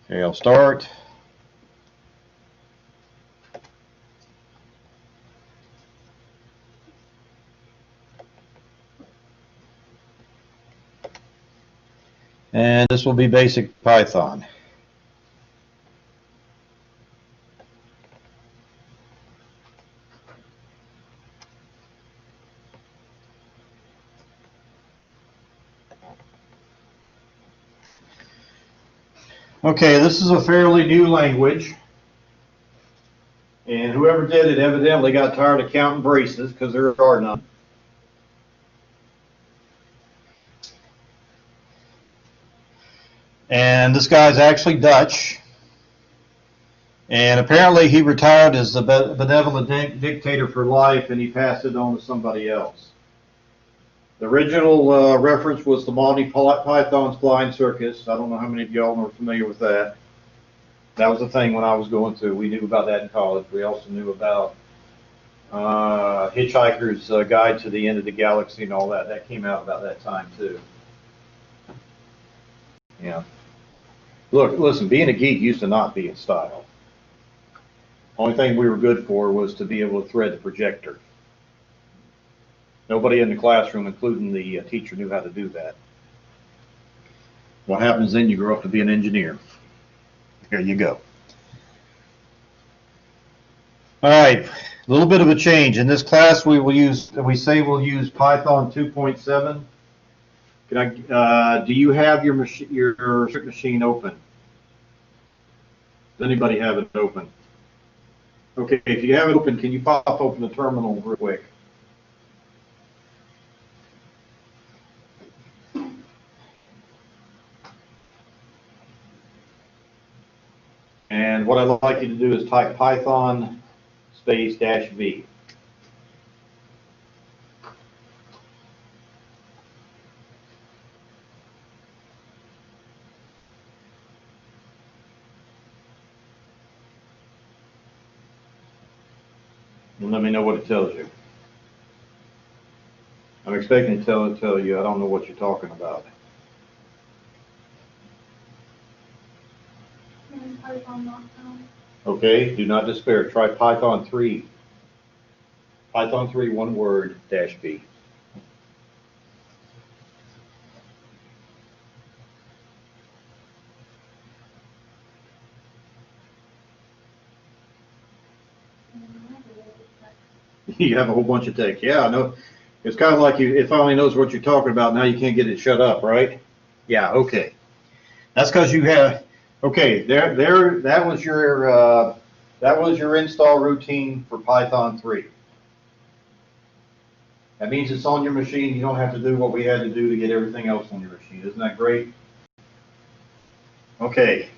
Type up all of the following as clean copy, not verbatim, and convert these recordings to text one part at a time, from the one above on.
Okay, I'll start. And this will be basic Python. Okay, this is a fairly new language. And whoever did it evidently got tired of counting braces because there are none. And this guy's actually Dutch. And apparently he retired as the benevolent dictator for life, and he passed it on to somebody else. The original reference was the Monty Python's Flying Circus. I don't know how many of y'all are familiar with that. That was the thing when I was going to. We knew about that in college. We also knew about Hitchhiker's Guide to the End of the Galaxy and all that. That came out about that time too. Yeah. Look, listen, being a geek used to not be in style. Only thing we were good for was to be able to thread the projector. Nobody in the classroom, including the teacher, knew how to do that. What happens then? You grow up to be an engineer. Here you go. All right, a little bit of a change. In this class, we'll use Python 2.7. Do you have your circuit machine open? Does anybody have it open? Okay, if you have it open, can you pop open the terminal real quick? And what I'd like you to do is type Python space -v. And let me know what it tells you. I'm expecting it to tell you I don't know what you're talking about. Okay, do not despair. Try Python 3. Python 3, one word, -v. You have a whole bunch of text. Yeah, I know. It's kind of like it finally knows what you're talking about. Now you can't get it shut up, right? Yeah, okay. That's because you have, okay, that was your install routine for Python 3. That means it's on your machine. You don't have to do what we had to do to get everything else on your machine. Isn't that great? Okay.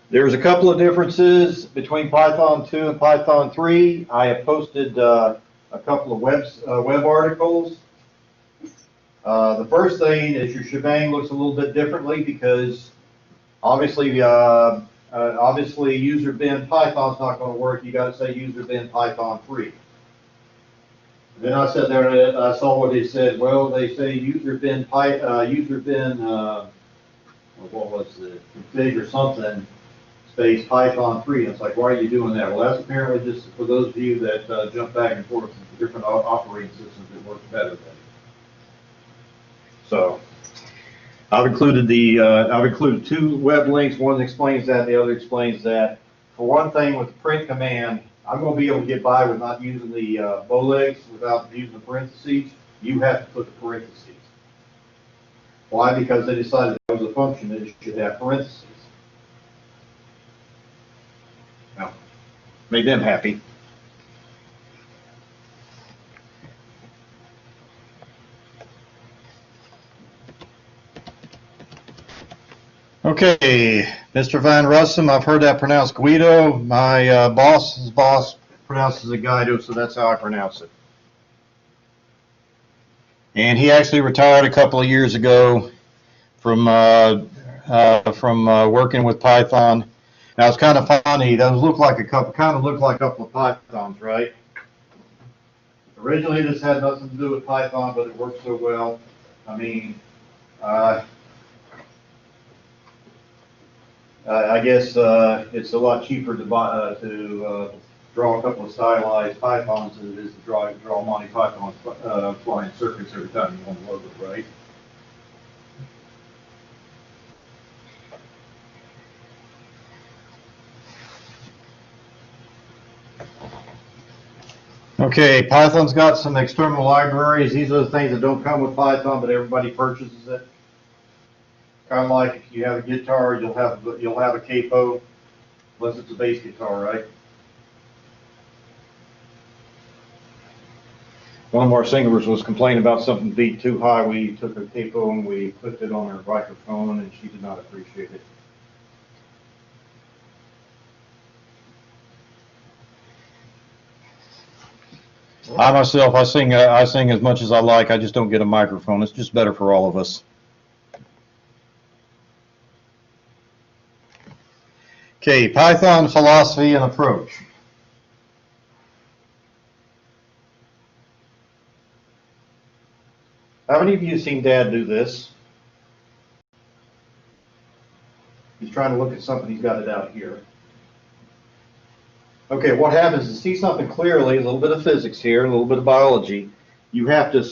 There's a couple of differences between Python 2 and Python 3. I have posted a couple of web articles. The first thing is your shebang looks a little bit differently because obviously user bin Python's not going to work. You got to say user bin Python 3. Then I said there, I saw what they said. Well, they say user bin what was the config or something space Python 3. And it's like, why are you doing that? Well, that's apparently just for those of you that jump back and forth to different operating systems that work better than. So I've included two web links. One explains that, the other explains that. For one thing, with the print command, I'm going to be able to get by with not using the bow legs without using the parentheses. You have to put the parentheses. Why? Because they decided that was a function that it should have parentheses. Now, made them happy. Okay, Mr. Van Russum, I've heard that pronounced Guido. My boss's boss pronounces it Guido, so that's how I pronounce it. And he actually retired a couple of years ago from working with Python. Now it's kind of funny. Those look like a couple of Pythons, right? Originally, this had nothing to do with Python, but it worked so well. I mean, I guess it's a lot cheaper to buy draw a couple of stylized pythons than it is to draw Monty Python flying circuits every time you want to load it, right? Okay, Python's got some external libraries. These are the things that don't come with Python, but everybody purchases it. Kind of like if you have a guitar, you'll have a capo, unless it's a bass guitar, right? One of our singers was complaining about something beat too high. We took a capo and we put it on her microphone, and she did not appreciate it. I myself, I sing as much as I like. I just don't get a microphone. It's just better for all of us. Okay, Python philosophy and approach. How many of you have seen Dad do this? He's trying to look at something. He's got it out here. Okay, what happens is to see something clearly, a little bit of physics here, a little bit of biology. You have to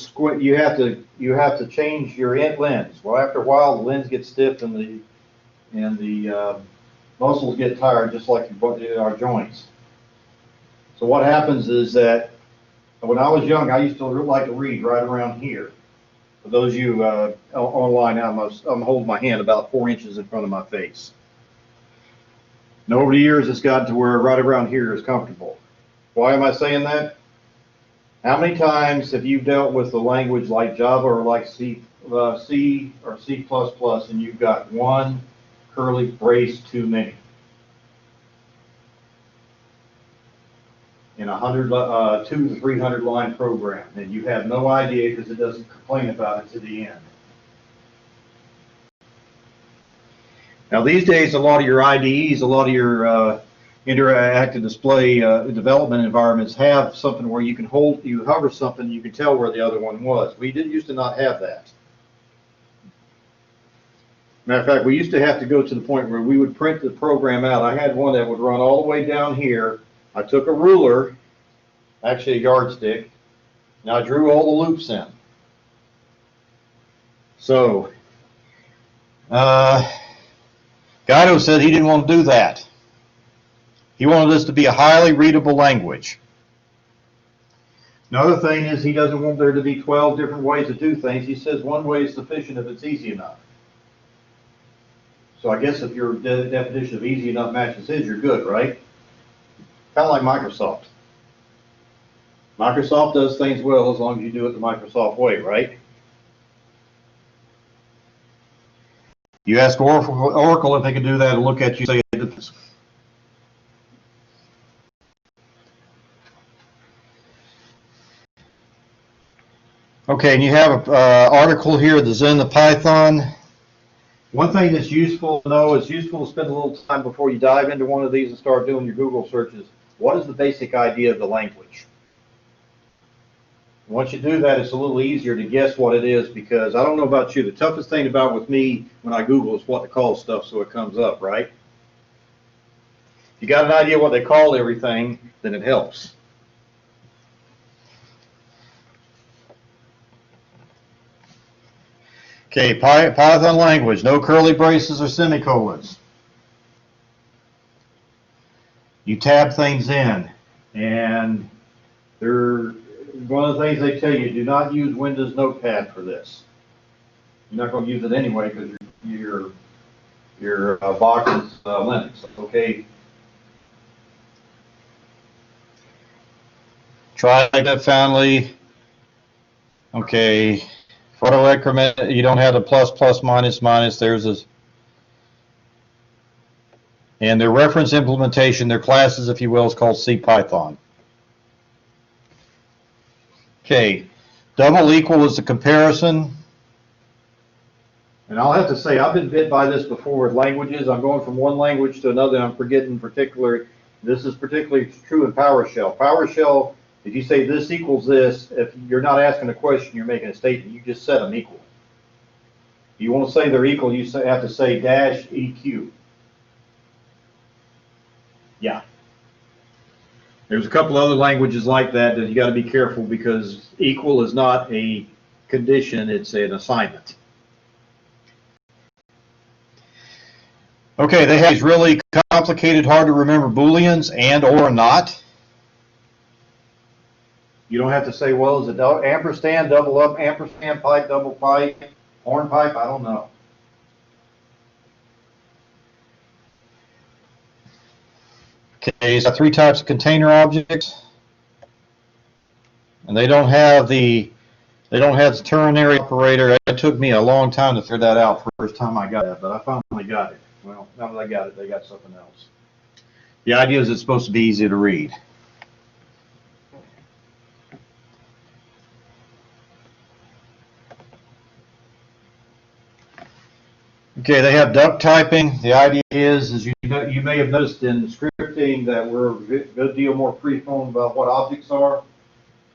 change your lens. Well, after a while, the lens gets stiff and the muscles get tired, just like our joints. So what happens is that when I was young, I used to like to read right around here. For those of you online, I'm holding my hand about 4 inches in front of my face. And over the years, it's gotten to where right around here is comfortable. Why am I saying that? How many times have you dealt with a language like Java or like C or C++, and you've got one curly brace too many in a 200 to 300 line program, and you have no idea because it doesn't complain about it to the end? Now these days, a lot of your IDEs, a lot of your interactive display development environments have something where you can hover something, you can tell where the other one was. We used to not have that. Matter of fact, we used to have to go to the point where we would print the program out. I had one that would run all the way down here. I took a ruler, actually a yardstick, and I drew all the loops in. So, Guido said he didn't want to do that. He wanted this to be a highly readable language. Another thing is he doesn't want there to be 12 different ways to do things. He says one way is sufficient if it's easy enough. So I guess if your definition of easy enough matches his, you're good, right? Kind of like Microsoft. Microsoft does things well as long as you do it the Microsoft way, right? You ask Oracle if they can do that and look at you and say it depends. Okay, and you have an article here, the Zen of Python. One thing that's useful to know, it's useful to spend a little time before you dive into one of these and start doing your Google searches. What is the basic idea of the language? Once you do that, it's a little easier to guess what it is, because I don't know about you, the toughest thing about with me when I Google is what to call stuff so it comes up, right? If you got an idea what they call everything, then it helps. Okay, Python language, no curly braces or semicolons. You tab things in, and one of the things they tell you, do not use Windows Notepad for this. You're not going to use it anyway because your box is Linux. Okay. Try that family. Okay. Photo increment, you don't have the plus, plus, minus, minus. There's a, and their reference implementation, their classes, if you will, is called CPython. Okay, double equal is the comparison. And I'll have to say, I've been bit by this before with languages. I'm going from one language to another, and I'm forgetting particular. This is particularly true in PowerShell. PowerShell, if you say this equals this, if you're not asking a question, you're making a statement. You just set them equal. If you want to say they're equal, you have to say dash EQ. Yeah. There's a couple other languages like that you got to be careful because equal is not a condition, it's an assignment. Okay, they have these really complicated, hard to remember Booleans and or not. You don't have to say, well, is it ampersand, double up, ampersand, pipe, double pipe, horn pipe? I don't know. Okay, so 3 types of container objects. And they don't have the ternary operator. It took me a long time to figure that out first time I got it, but I finally got it. Well, now that I got it, they got something else. The idea is it's supposed to be easy to read. Okay, they have duck typing. The idea is you may have noticed in scripting that we're a good deal more pre-formed about what objects are.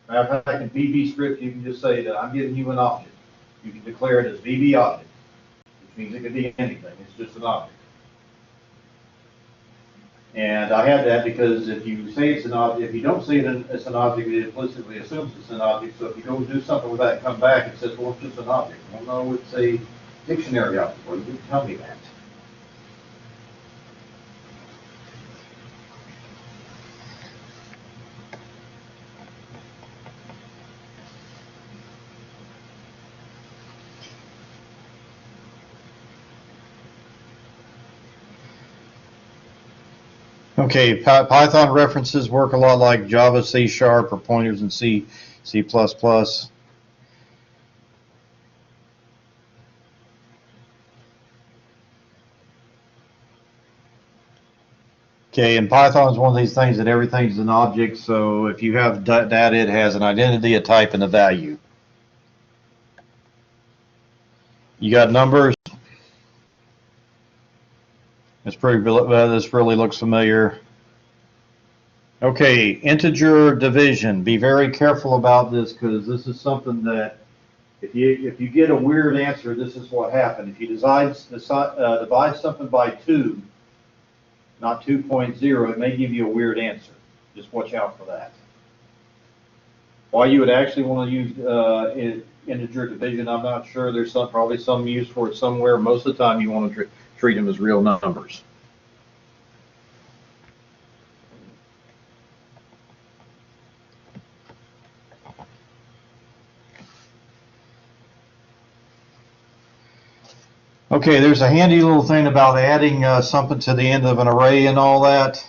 Matter of fact, in VB script, you can just say that I'm giving you an object. You can declare it as VB object, which means it could be anything. It's just an object. And I had that because if you say it's an object, if you don't say it's an object, it implicitly assumes it's an object. So if you go do something with that and come back, it says, well, it's just an object. Well, no, it's a dictionary object. Well, you didn't tell me that. Okay, Python references work a lot like Java, C#, or pointers in C, C++. Okay, and Python is one of these things that everything's an object, so if you have data, it has an identity, a type, and a value. You got numbers. This really looks familiar. Okay, integer division. Be very careful about this because this is something that if you get a weird answer, this is what happened. If you divide something by 2, not 2.0, it may give you a weird answer. Just watch out for that. Why you would actually want to use integer division, I'm not sure. There's probably some use for it somewhere. Most of the time you want to treat them as real numbers. Okay, there's a handy little thing about adding something to the end of an array and all that.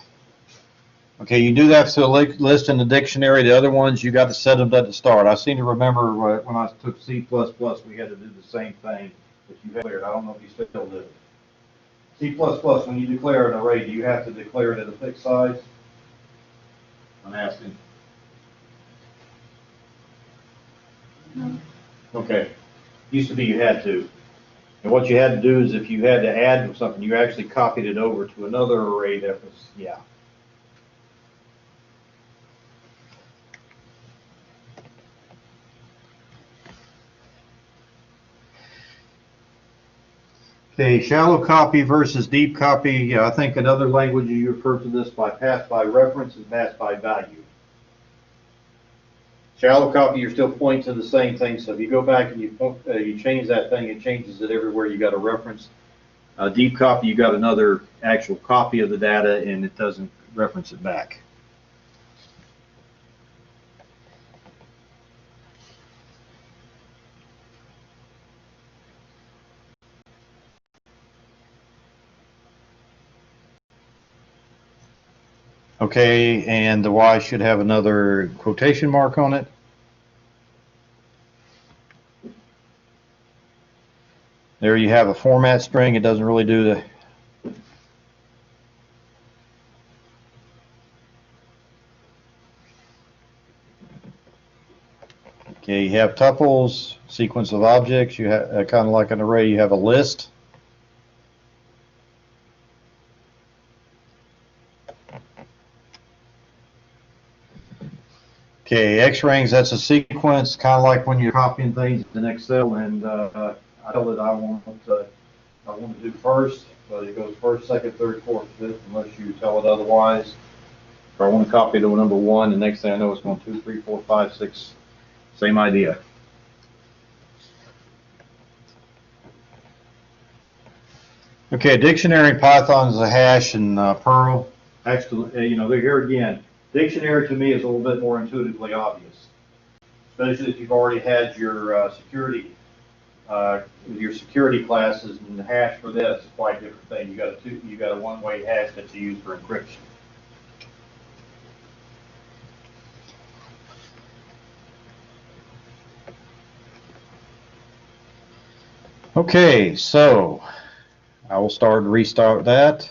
Okay, you do that to a list in the dictionary. The other ones, you got to set them at the start. I seem to remember when I took C++, we had to do the same thing that you declared. I don't know if you still do. C++, when you declare an array, do you have to declare it at a fixed size? I'm asking. No. Okay. Used to be you had to. And what you had to do is if you had to add something, you actually copied it over to another array that was, yeah. Okay, shallow copy versus deep copy. Yeah, I think in other languages you refer to this by pass by reference and pass by value. Shallow copy, you're still pointing to the same thing. So if you go back and you change that thing, it changes it everywhere. You got a reference. Deep copy, you got another actual copy of the data, and it doesn't reference it back. Okay, and the Y should have another quotation mark on it. There you have a format string. It doesn't really do the... Okay, you have tuples, sequence of objects. You have kind of like an array. You have a list. Okay, X-rings, that's a sequence, kind of like when you're copying things in Excel, and I tell it I want to do first, but it goes first, second, third, fourth, fifth, unless you tell it otherwise. If I want to copy to number 1, the next thing I know it's going 2, 3, 4, 5, 6. Same idea. Okay, dictionary in Python is a hash, and Perl. Actually, they're here again. Dictionary to me is a little bit more intuitively obvious, especially if you've already had your security classes, and the hash for this is quite a different thing. You got a one-way hash that you use for encryption. Okay, so I will restart that.